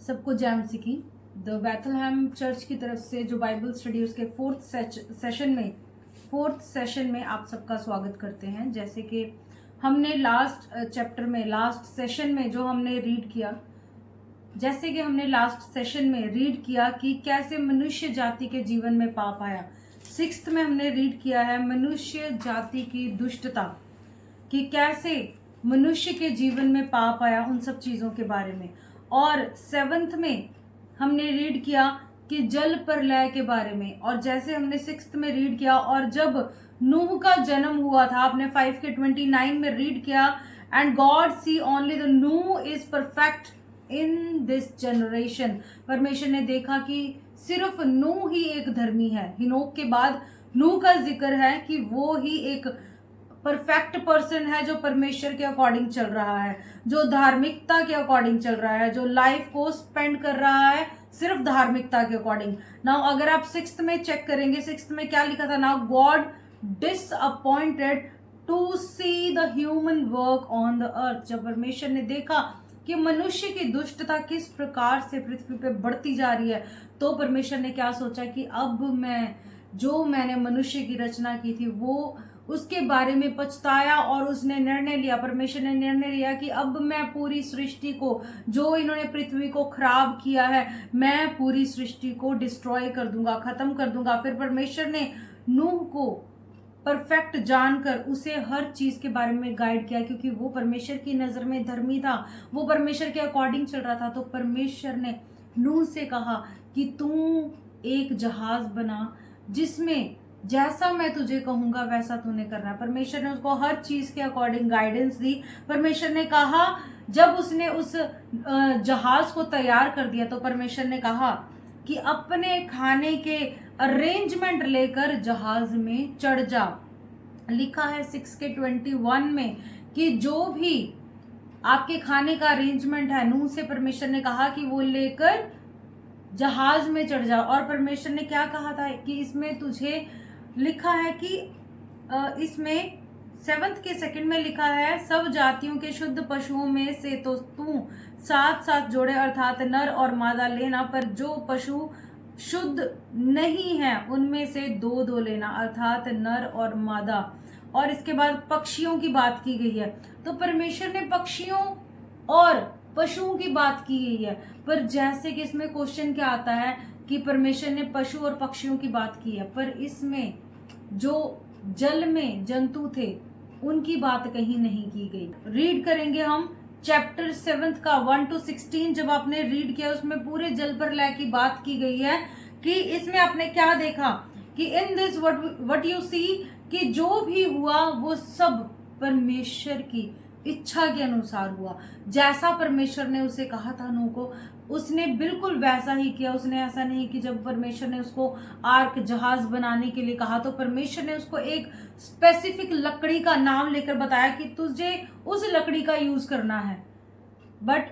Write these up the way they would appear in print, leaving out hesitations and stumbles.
सबको जय मसीह की। द बैथलहैम चर्च की तरफ से जो बाइबल स्टडी उसके फोर्थ सेशन में आप सबका स्वागत करते हैं। जैसे कि हमने लास्ट सेशन में जो हमने रीड किया, कि कैसे मनुष्य जाति के जीवन में पाप आया। सिक्स्थ में हमने रीड किया है मनुष्य जाति की दुष्टता, कि कैसे मनुष्य के जीवन में पाप आया, उन सब चीजों के बारे में। और सेवंथ में हमने रीड किया कि जल प्रलय के बारे में। और जैसे हमने सिक्स्थ में रीड किया, और जब नूह का जन्म हुआ था, आपने 5 के 29 में रीड किया, and God see only the Noah is perfect in this generation. परमेश्वर ने देखा कि सिर्फ नूह ही एक धर्मी है। हिनोक के बाद नूह का जिक्र है कि वो ही एक परफेक्ट पर्सन है जो परमेश्वर के अकॉर्डिंग चल रहा है, जो धार्मिकता के अकॉर्डिंग चल रहा है, जो लाइफ को स्पेंड कर रहा है सिर्फ धार्मिकता के अकॉर्डिंग। नाउ अगर आप सिक्स्थ में चेक करेंगे, सिक्स्थ में क्या लिखा था? Now God disappointed to see the human work on the earth. जब परमेश्वर ने देखा कि मनुष्य की दुष्टता किस प्रकार से पृथ्वी पे बढ़ती जा रही है, तो परमेश्वर ने क्या सोचा कि अब मैंने मनुष्य की रचना की थी वो उसके बारे में पछताया, और उसने निर्णय लिया, परमेश्वर ने निर्णय लिया कि अब मैं पूरी सृष्टि को, जो इन्होंने पृथ्वी को खराब किया है, मैं पूरी सृष्टि को डिस्ट्रॉय कर दूंगा, खत्म कर दूंगा। फिर परमेश्वर ने नूह को परफेक्ट जानकर उसे हर चीज के बारे में गाइड किया, क्योंकि वो परमेश्वर की नजर में धर्मी था, वो परमेश्वर के अकॉर्डिंग चल रहा था। तो परमेश्वर ने नूह से कहा कि तू एक जहाज बना जिसमें जैसा मैं तुझे कहूंगा वैसा तूने करना है। परमेश्वर ने उसको हर चीज के अकॉर्डिंग गाइडेंस दी। परमेश्वर ने कहा, जब उसने उस जहाज को तैयार कर दिया, तो परमेश्वर ने कहा कि अपने खाने के अरेंजमेंट लेकर जहाज में चढ़ जा। लिखा है 6 के 21 में कि जो भी आपके खाने का अरेंजमेंट है, नूह से परमेश्वर ने कहा कि वो लेकर जहाज में चढ़ जा। और परमेश्वर ने क्या कहा था कि इसमें तुझे लिखा है कि इसमें 7th के 2 में लिखा है, सब जातियों के शुद्ध पशुओं में से तो तू 7 जोड़े अर्थात नर और मादा लेना, पर जो पशु शुद्ध नहीं है उनमें से 2 लेना अर्थात नर और मादा। और इसके बाद पक्षियों की बात की गई है, तो परमेश्वर ने पक्षियों और पशुओं की बात की गई है। पर जैसे कि इसमें क्वेश्चन क्या आता है कि परमेश्वर ने पशु और पक्षियों की बात की है, पर इसमें जो जल में जंतु थे उनकी बात कहीं नहीं की गई। रीड करेंगे हम चैप्टर 7 का 1 to 16। जब आपने रीड किया उसमें पूरे जल प्रलय की बात की गई है कि इसमें आपने क्या देखा कि in this what you see, कि जो भी हुआ वो सब परमेश्वर की इच्छा के अनुसार हुआ। जैसा परमेश्वर ने उसे कहा था नूह को, उसने बिल्कुल वैसा ही किया। उसने ऐसा नहीं कि जब परमेश्वर ने उसको आर्क जहाज बनाने के लिए कहा, तो परमेश्वर ने उसको एक स्पेसिफिक लकड़ी का नाम लेकर बताया कि तुझे उस लकड़ी का यूज करना है। बट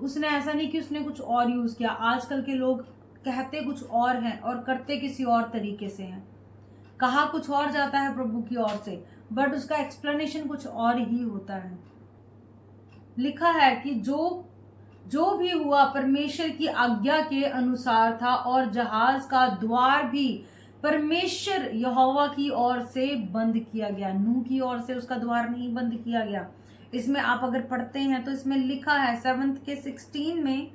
उसने ऐसा नहीं कि उसने कुछ और यूज किया। आजकल के लोग कहते कुछ और हैं और करते किसी और तरीके से हैं। कहा कुछ और जाता है प्रभु की ओर से, बट उसका एक्सप्लेनेशन कुछ और ही होता है। लिखा है कि जो भी हुआ परमेश्वर की आज्ञा के अनुसार था, और जहाज का द्वार भी परमेश्वर यहोवा की ओर से बंद किया गया। नूह की ओर से उसका द्वार नहीं बंद किया गया। इसमें आप अगर पढ़ते हैं तो इसमें लिखा है 7 के 16 में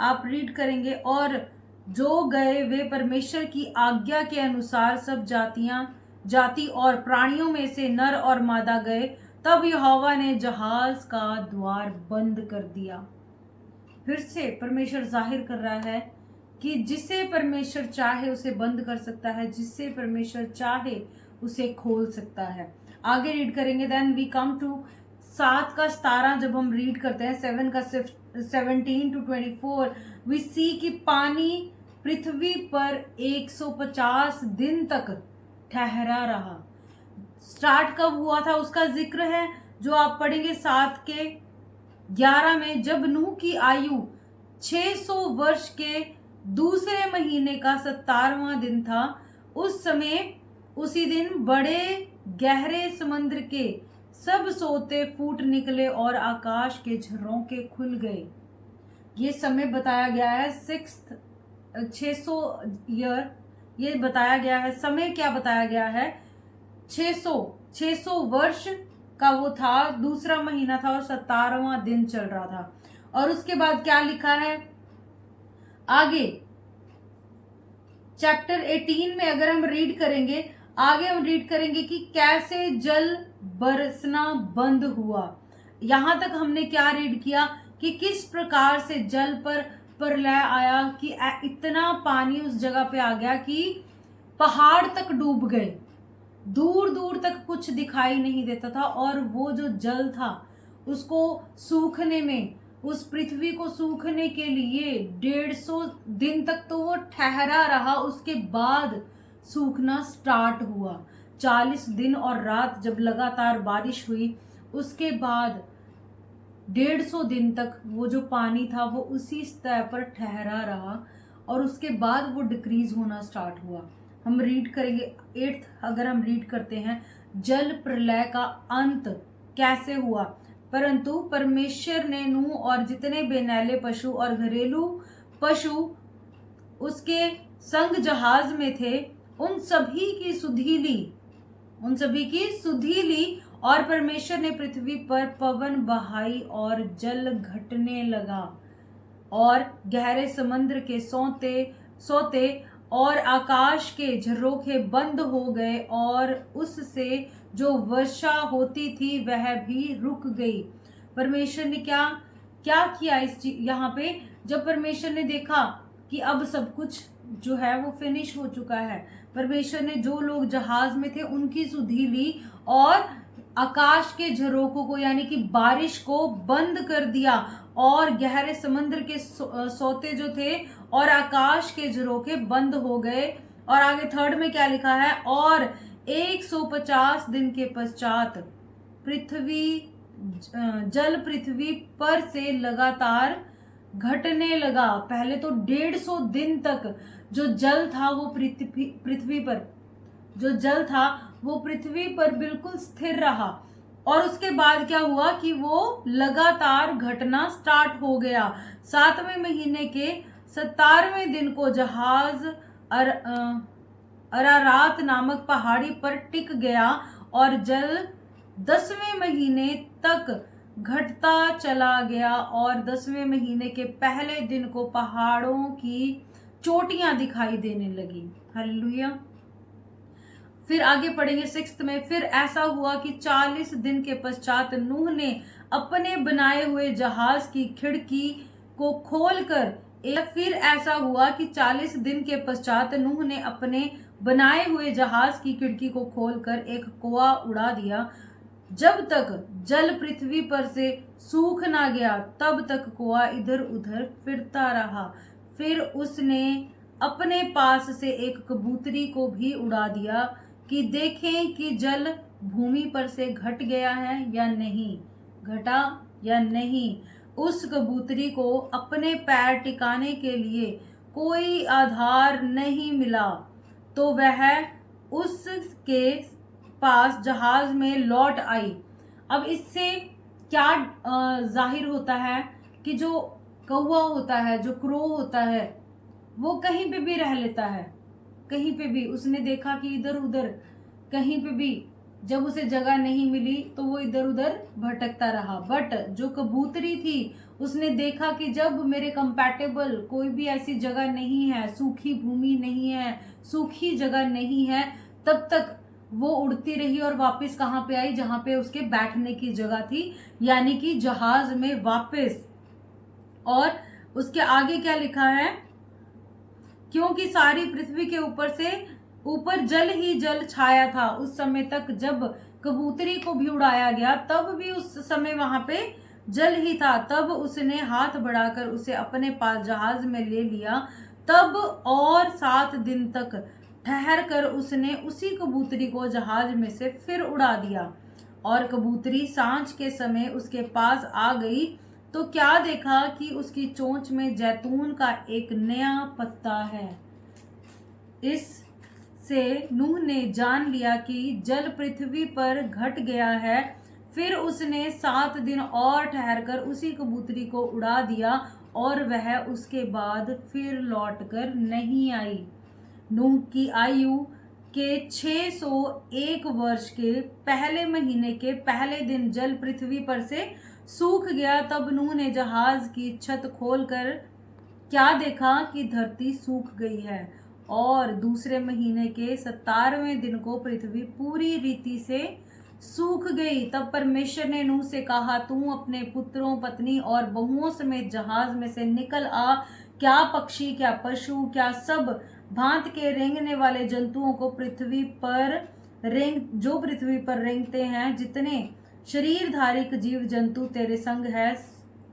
आप रीड करेंगे, और जो गए वे परमेश्वर की आज्ञा के अनुसार सब जाति और प्राणियों में से नर और मादा गए। तब यहोवा ने जहाज का द्वार बंद कर दिया। फिर से परमेश्वर जाहिर कर रहा है कि जिसे परमेश्वर चाहे उसे बंद कर सकता है, जिसे परमेश्वर चाहे उसे खोल सकता है। आगे रीड करेंगे। देन वी कम टू 7 का 17। जब हम रीड करते हैं 7 का 17 to 24, वी सी कि पानी पृथ्वी पर 150 दिन तक ठहरा रहा। स्टार्ट कब हुआ था उसका जिक्र है, जो आप पढ़ेंगे 7 के 11 में। जब नूह की आयु 600 वर्ष के दूसरे महीने का 17वां दिन था, उस समय उसी दिन बड़े गहरे समुद्र के सब सोते फूट निकले और आकाश के झरोखे खुल गए। ये समय बताया गया है 600 ईयर, ये बताया गया है समय, क्या बताया गया है 600 वर्ष का वो था, दूसरा महीना था और 17वां दिन चल रहा था। और उसके बाद क्या लिखा है आगे चैप्टर 18 में, अगर हम रीड करेंगे आगे, हम रीड करेंगे कि कैसे जल बरसना बंद हुआ। यहां तक हमने क्या रीड किया कि किस प्रकार से जल पर प्रलय आया, कि इतना पानी उस जगह पे आ गया कि पहाड़ तक डूब गए, दूर दूर तक कुछ दिखाई नहीं देता था। और वो जो जल था उसको सूखने में, उस पृथ्वी को सूखने के लिए 150 दिन तक तो वो ठहरा रहा, उसके बाद सूखना स्टार्ट हुआ। 40 दिन और रात जब लगातार बारिश हुई, उसके बाद 150 दिन तक वो जो पानी था वो उसी स्तर पर ठहरा रहा, और उसके बाद वो डिक्रीज होना स्टार्ट हुआ। हम रीड करेंगे 8th, अगर हम रीड करते हैं, जल प्रलय का अंत कैसे हुआ। परंतु परमेश्वर ने नूह और जितने बेनैले पशु और घरेलू पशु उसके संग जहाज में थे, उन सभी की सुधि ली, और परमेश्वर ने पृथ्वी पर पवन बहाई और जल घटने लगा, और गहरे समुद्र के सोते और आकाश के झरोखे बंद हो गए, और उससे जो वर्षा होती थी वह भी रुक गई। परमेश्वर ने क्या किया यहाँ पे, जब परमेश्वर ने देखा कि अब सब कुछ जो है वो फिनिश हो चुका है, परमेश्वर ने जो लोग जहाज में थे उनकी सुधि ली, और आकाश के झरोखों को यानी कि बारिश को बंद कर दिया, और गहरे समुद्र के सोते जो थे और आकाश के झरोखे बंद हो गए। और आगे 3rd में क्या लिखा है, और 150 दिन के पश्चात जल पृथ्वी पर से लगातार घटने लगा। पहले तो 150 दिन तक जो जल था वो पृथ्वी पर, जो जल था वो पृथ्वी पर बिल्कुल स्थिर रहा, और उसके बाद क्या हुआ कि वो लगातार घटना स्टार्ट हो गया। 7वें महीने के 17वें दिन को जहाज अरारात नामक पहाड़ी पर टिक गया, और जल 10वें महीने तक घटता चला गया, और 10वें महीने के पहले दिन को पहाड़ों की चोटियां दिखाई देने लगी। हालेलुया। फिर आगे पढ़ेंगे 6th में, फिर ऐसा हुआ कि 40 दिन के पश्चात नूह ने अपने बनाए हुए जहाज की खिड़की को खोलकर फिर ऐसा हुआ कि 40 दिन के पश्चात नूह ने अपने बनाए हुए जहाज की खिड़की को खोलकर एक कुआं उड़ा दिया। जब तक जल पृथ्वी पर से सूख ना गया तब तक कुआं इधर उधर फिरता रहा। फिर उसने अपने पास से एक कबूतरी को भी उड़ा दिया कि देखें कि जल भूमि पर से घट गया है या नहीं, घटा या नहीं। उस कबूतरी को अपने पैर टिकाने के लिए कोई आधार नहीं मिला, तो वह उसके पास जहाज में लौट आई। अब इससे क्या जाहिर होता है कि जो कौवा होता है, जो क्रो होता है, वो कहीं पे भी रह लेता है, कहीं पे भी। उसने देखा कि इधर उधर कहीं पे भी जब उसे जगह नहीं मिली तो वो इधर उधर भटकता रहा। बट जो कबूतरी थी उसने देखा कि जब मेरे कंपैटिबल कोई भी ऐसी जगह नहीं है, सूखी भूमि नहीं है, सूखी जगह नहीं है, तब तक वो उड़ती रही और वापस कहाँ पे आई, जहां पे उसके बैठने की जगह थी, यानी कि जहाज में वापस। और उसके आगे क्या लिखा है, क्योंकि सारी पृथ्वी के ऊपर जल ही जल छाया था उस समय तक। जब कबूतरी को भी उड़ाया गया तब भी उस समय वहां पे जल ही था। तब उसने हाथ बढ़ाकर उसे अपने पास जहाज में ले लिया। तब और 7 दिन तक ठहर कर उसने उसी कबूतरी को जहाज में से फिर उड़ा दिया। और कबूतरी सांझ के समय उसके पास आ गई तो क्या देखा कि उसकी चोंच में जैतून का एक नया पत्ता है। इससे नूह ने जान लिया कि जल पृथ्वी पर घट गया है। फिर उसने 7 दिन और ठहरकर उसी कबूतरी को उड़ा दिया और वह उसके बाद फिर लौटकर नहीं आई। नूह की आयु के 601 वर्ष के पहले महीने के पहले दिन जल पृथ्वी पर से सूख गया। तब नूह ने जहाज की छत खोलकर क्या देखा कि धरती सूख गई है, और दूसरे महीने के 17वें दिन को पृथ्वी पूरी रीति से सूख गई। तब परमेश्वर ने नूह से कहा, तू अपने पुत्रों, पत्नी और बहुओं समेत जहाज में से निकल आ। क्या पक्षी, क्या पशु, क्या सब भांत के रेंगने वाले जंतुओं को जो पृथ्वी पर रेंगते हैं, जितने शरीरधारी जीव जंतु तेरे संग है,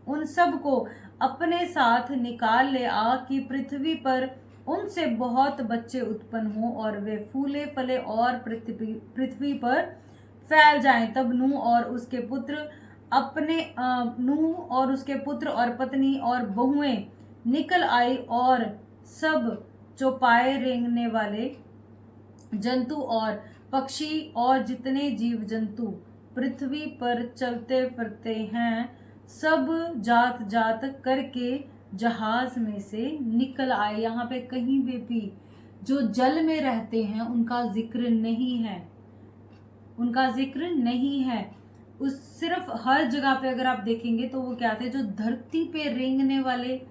उन सब को अपने साथ निकाल ले आ, कि पृथ्वी पर उनसे बहुत बच्चे उत्पन्न हो और वे फूले फले और पृथ्वी पर फैल जाएं। तब नूह और उसके पुत्र और पत्नी और बहुएं निकल आई, और सब चौपाए रेंगने वाले जंतु और पक्षी और जितने जीव जंतु पृथ्वी पर चलते फिरते हैं, सब जात जात करके जहाज में से निकल आए। यहाँ पे कहीं भी जो जल में रहते हैं उनका जिक्र नहीं है, उनका जिक्र नहीं है। उस सिर्फ हर जगह पे अगर आप देखेंगे तो वो क्या थे, जो धरती पे रेंगने वाले,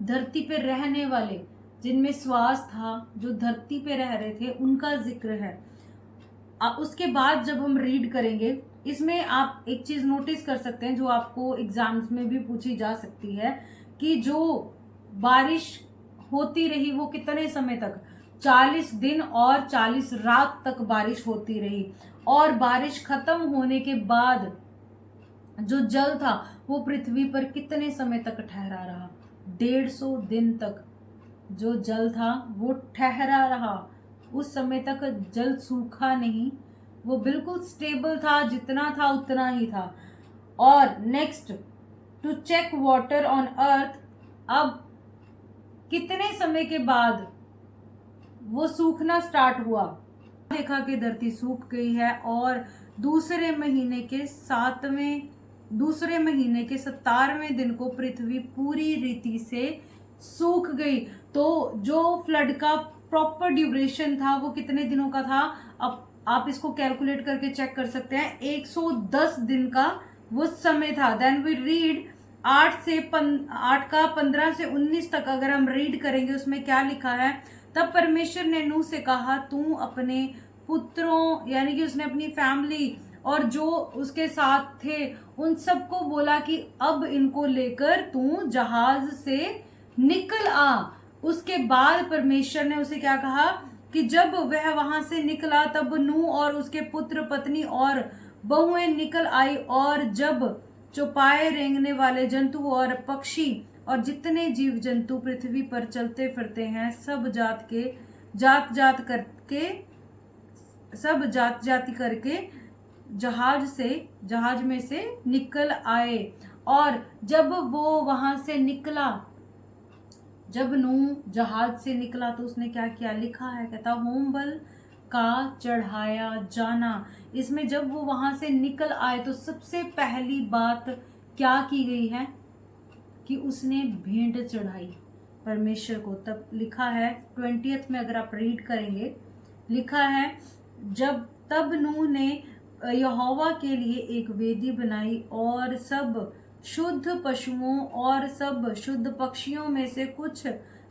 धरती पे रहने वाले, जिनमें श्वास था, जो धरती पे रह रहे थे, उनका जिक्र है। उसके बाद जब हम रीड करेंगे, इसमें आप एक चीज नोटिस कर सकते हैं जो आपको एग्जाम्स में भी पूछी जा सकती है, कि जो बारिश होती रही वो कितने समय तक, 40 दिन और 40 रात तक बारिश होती रही, और बारिश खत्म होने के बाद जो जल था वो पृथ्वी पर कितने समय तक ठहरा रहा, 150 दिन तक जो जल था वो ठहरा रहा। उस समय तक जल सूखा नहीं, वो बिल्कुल स्टेबल था, जितना था उतना ही था। और next, to check water on earth, अब कितने समय के बाद वो सूखना स्टार्ट हुआ, देखा कि धरती सूख गई है, और दूसरे महीने के 17वें दिन को पृथ्वी पूरी रीति से सूख गई। तो जो फ्लड का प्रॉपर ड्यूरेशन था वो कितने दिनों का था, अब आप इसको कैलकुलेट करके चेक कर सकते हैं, 110 दिन का वो समय था। देन वी रीड 8 का 15 से 19 तक अगर हम रीड करेंगे, उसमें क्या लिखा है, तब परमेश्वर ने नूह से कहा, तू अपने पुत्रों, यानी कि उसने अपनी फैमिली और जो उसके साथ थे उन सबको बोला कि अब इनको लेकर तू जहाज से निकल आ। उसके बाद परमेश्वर ने उसे क्या कहा कि जब वह वहां से निकला, तब नूह और उसके पुत्र, पत्नी और बहुएं निकल आई, और जब चौपाए रेंगने वाले जंतु और पक्षी और जितने जीव जंतु पृथ्वी पर चलते फिरते हैं, सब जाति करके जहाज में से निकल आए। और जब वो वहां से निकला, जब नूह जहाज से निकला तो उसने क्या किया, लिखा है, कहता होम बल का चढ़ाया जाना। इसमें जब वो वहां से निकल आए तो सबसे पहली बात क्या की गई है कि उसने भेंट चढ़ाई परमेश्वर को। तब लिखा है 20th में, अगर आप रीड करेंगे, लिखा है, तब नूह ने यहोवा के लिए एक वेदी बनाई और सब शुद्ध पशुओं और सब शुद्ध पक्षियों में से कुछ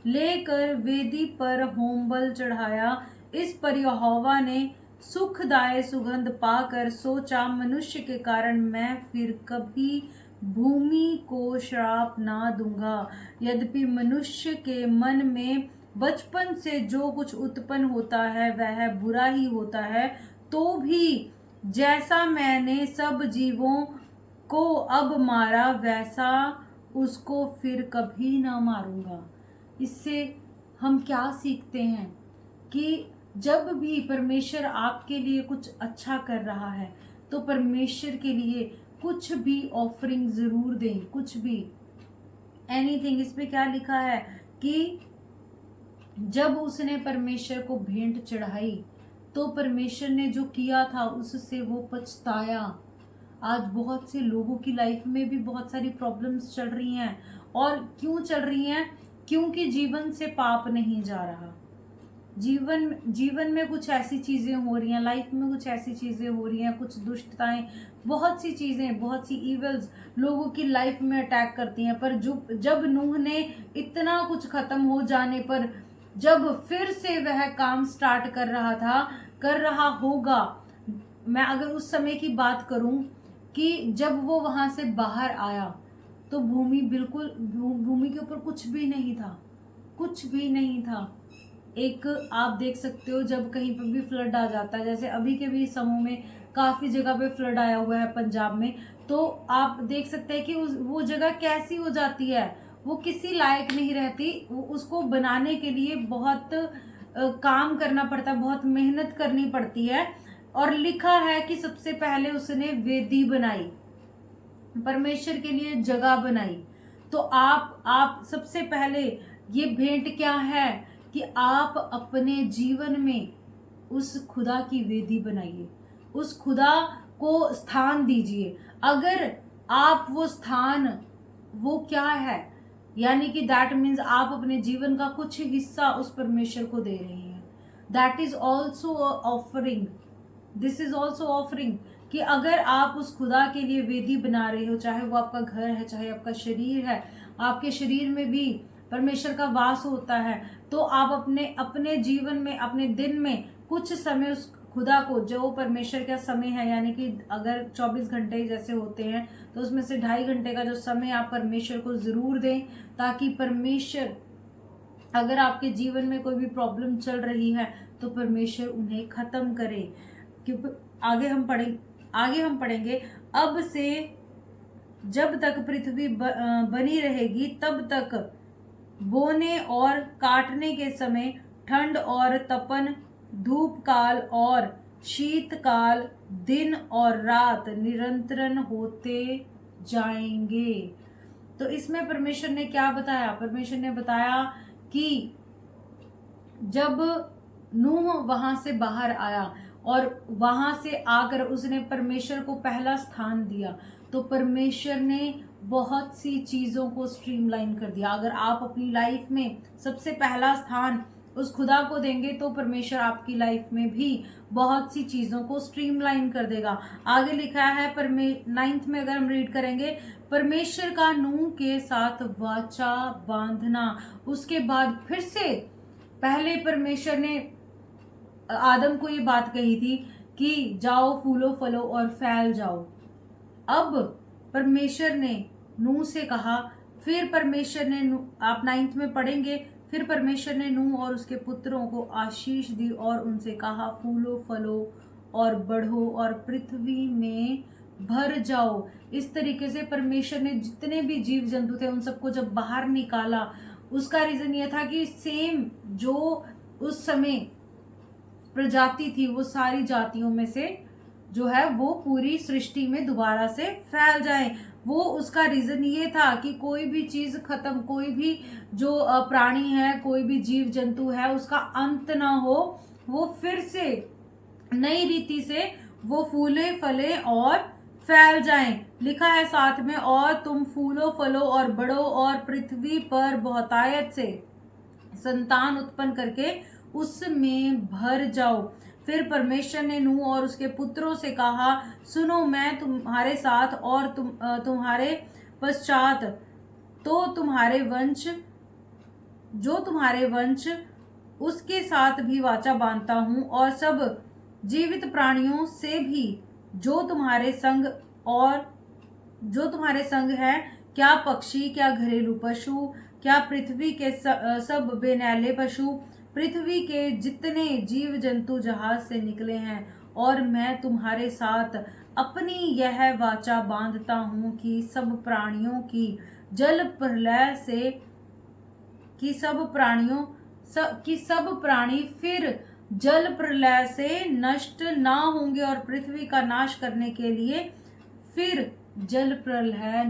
लेकर वेदी पर होमबल चढ़ाया। इस पर यहोवा ने सुखदायक सुगंध पाकर सोचा, मनुष्य के कारण मैं फिर कभी भूमि को श्राप ना दूंगा। यद्यपि मनुष्य के मन में बचपन से जो कुछ उत्पन्न होता है वह बुरा ही होता है, तो भी जैसा मैंने सब जीवों को अब मारा वैसा उसको फिर कभी ना मारूंगा। इससे हम क्या सीखते हैं कि जब भी परमेश्वर आपके लिए कुछ अच्छा कर रहा है तो परमेश्वर के लिए कुछ भी ऑफरिंग जरूर दें, कुछ भी, एनीथिंग। इस पे क्या लिखा है कि जब उसने परमेश्वर को भेंट चढ़ाई तो परमेश्वर ने जो किया था उससे वो पछताया। आज बहुत से लोगों की लाइफ में भी बहुत सारी प्रॉब्लम्स चल रही हैं। और क्यों चल रही हैं? क्योंकि जीवन से पाप नहीं जा रहा। जीवन में कुछ ऐसी चीजें हो रही हैं, लाइफ में कुछ ऐसी चीजें हो रही हैं, कुछ दुष्टताएं, बहुत सी चीजें, बहुत सी इवल्स लोगों की लाइफ में अटैक करती हैं। पर जब नूह ने इतना कुछ खत्म हो जाने पर, जब फिर से वह काम स्टार्ट कर रहा होगा, मैं अगर उस समय की बात करूं कि जब वो वहां से बाहर आया तो भूमि के ऊपर कुछ भी नहीं था, कुछ भी नहीं था। एक आप देख सकते हो, जब कहीं पर भी फ्लड आ जाता है, जैसे अभी के भी समूह में काफी जगह पे फ्लड आया हुआ है पंजाब में, तो आप देख सकते हैं कि वो जगह कैसी हो जाती है, वो किसी लायक नहीं रहती। उसको बनाने के लिए बहुत काम करना पड़ता है, बहुत मेहनत करनी पड़ती है। और लिखा है कि सबसे पहले उसने वेदी बनाई, परमेश्वर के लिए जगह बनाई। तो आप सबसे पहले ये भेंट क्या है कि आप अपने जीवन में उस खुदा की वेदी बनाइए, उस खुदा को स्थान दीजिए। अगर आप वो स्थान, वो क्या है, यानी कि दैट मीन्स आप अपने जीवन का कुछ हिस्सा उस परमेश्वर को दे रहे हैं। That is also offering, this is also offering, कि अगर आप उस खुदा के लिए वेदी बना रहे हो, चाहे वो आपका घर है, चाहे आपका शरीर है, आपके शरीर में भी परमेश्वर का वास होता है, तो आप अपने जीवन में, अपने दिन में कुछ समय उस खुदा को, जो परमेश्वर का समय है, यानी कि अगर 24 घंटे जैसे होते हैं तो उसमें से 2.5 घंटे का जो समय आप परमेश्वर को जरूर दें, ताकि परमेश्वर, अगर आपके जीवन में कोई भी प्रॉब्लम चल रही है तो परमेश्वर उन्हें खत्म करे। क्योंकि आगे हम पढ़ेंगे, अब से जब तक पृथ्वी बनी रहेगी तब तक बोने और काटने के समय, ठंड और तपन, धूप काल और शीतकाल, दिन और रात निरंतर होते जाएंगे। तो इसमें परमेश्वर ने क्या बताया? परमेश्वर ने बताया कि जब नूह वहां से बाहर आया और वहां से आकर उसने परमेश्वर को पहला स्थान दिया, तो परमेश्वर ने बहुत सी चीजों को स्ट्रीमलाइन कर दिया। अगर आप अपनी लाइफ में सबसे पहला स्थान उस खुदा को देंगे तो परमेश्वर आपकी लाइफ में भी बहुत सी चीजों को स्ट्रीमलाइन कर देगा। आगे लिखा है 9th में, अगर हम रीड करेंगे, परमेश्वर का नूह के साथ वाचा बांधना। उसके बाद फिर से, पहले परमेश्वर ने आदम को ये बात कही थी कि जाओ, फूलो फलो और फैल जाओ। अब परमेश्वर ने नूह से कहा, फिर परमेश्वर ने, आप 9th में पढ़ेंगे, फिर परमेश्वर ने नूह और उसके पुत्रों को आशीष दी और उनसे कहा, फूलो फलो और बढ़ो और पृथ्वी में भर जाओ। इस तरीके से परमेश्वर ने जितने भी जीव जंतु थे उन सबको जब बाहर निकाला, उसका रीजन ये था कि सेम जो उस समय प्रजाति थी, वो सारी जातियों में से जो है वो पूरी सृष्टि में दोबारा से फैल जाए। वो उसका रीजन ये था कि कोई भी चीज खत्म, कोई भी जो प्राणी है, कोई भी जीव जंतु है, उसका अंत ना हो, वो फिर से नई रीति से वो फूले फले और फैल जाएं। लिखा है साथ में, और तुम फूलो फलो और बढ़ो और पृथ्वी पर बहुतायत से संतान उत्पन्न करके उसमें भर जाओ। फिर परमेश्वर ने नूह और उसके पुत्रों से कहा, सुनो, मैं तुम्हारे साथ और तुम्हारे पश्चात तो तुम्हारे वंश, जो तुम्हारे वंश उसके साथ भी वाचा बांधता हूँ, और सब जीवित प्राणियों से भी जो तुम्हारे संग है, क्या पक्षी, क्या घरेलू पशु, क्या पृथ्वी के सब बेनैले पशु, पृथ्वी के जितने जीव जंतु जहाज से निकले हैं। और मैं तुम्हारे साथ अपनी यह वाचा बांधता हूँ कि सब प्राणियों की जल प्रलय से, कि सब प्राणी फिर जल प्रलय से नष्ट ना होंगे और पृथ्वी का नाश करने के लिए फिर जल प्रलय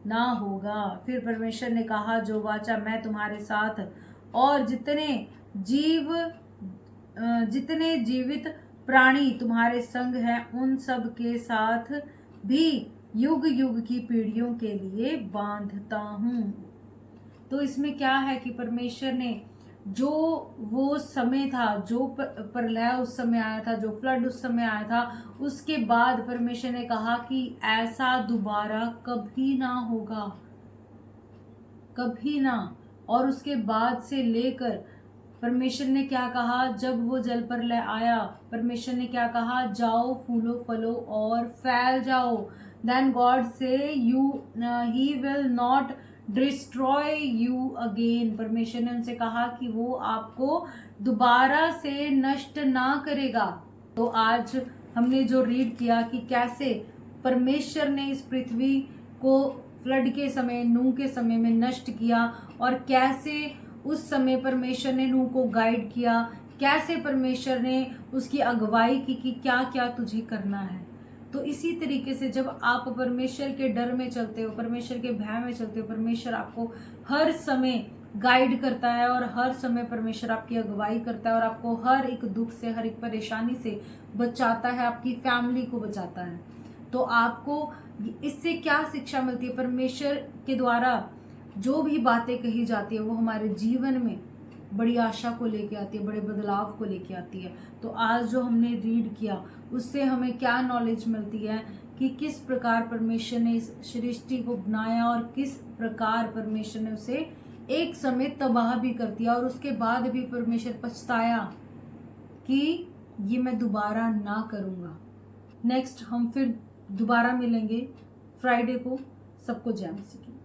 ना होगा। फिर परमेश्वर ने कहा, जो वाचा मैं तुम्हारे साथ और जितने जीवित प्राणी तुम्हारे संग हैं, उन सब के साथ भी युग युग की पीढ़ियों के लिए बांधता हूँ। तो इसमें क्या है कि परमेश्वर ने जो वो समय था, जो प्रलय उस समय आया था, जो फ्लड उस समय आया था, उसके बाद परमेश्वर ने कहा कि ऐसा दोबारा कभी ना होगा, कभी ना। और उसके बाद से लेकर परमेश्वर ने क्या कहा, जब वो जल प्रलय आया, परमेश्वर ने क्या कहा, जाओ फूलो फलो और फैल जाओ। देन गॉड से you he will not destroy you again. परमेश्वर ने उनसे कहा कि वो आपको दोबारा से नष्ट ना करेगा। तो आज हमने जो रीड किया कि कैसे परमेश्वर ने इस पृथ्वी को फ्लड के समय, नूह के समय में नष्ट किया, और कैसे उस समय परमेश्वर ने नूह को गाइड किया, कैसे परमेश्वर ने उसकी अगुवाई की कि क्या क्या तुझे करना है। तो इसी तरीके से जब आप परमेश्वर के डर में चलते हो, परमेश्वर के भय में चलते हो, परमेश्वर आपको हर समय गाइड करता है और हर समय परमेश्वर आपकी अगुवाई करता है और आपको हर एक दुख से, हर एक परेशानी से बचाता है, आपकी फैमिली को बचाता है। तो आपको इससे क्या शिक्षा मिलती है? परमेश्वर के द्वारा जो भी बातें कही जाती है वो हमारे जीवन में बड़ी आशा को लेके आती है, बड़े बदलाव को लेके आती है। तो आज जो हमने रीड किया उससे हमें क्या नॉलेज मिलती है कि किस प्रकार परमेश्वर ने इस सृष्टि को बनाया और किस प्रकार परमेश्वर ने उसे एक समय तबाह भी कर दिया, और उसके बाद भी परमेश्वर पछताया कि ये मैं दोबारा ना करूँगा। नेक्स्ट हम फिर दोबारा मिलेंगे फ्राइडे को। सबको जय मसीह की।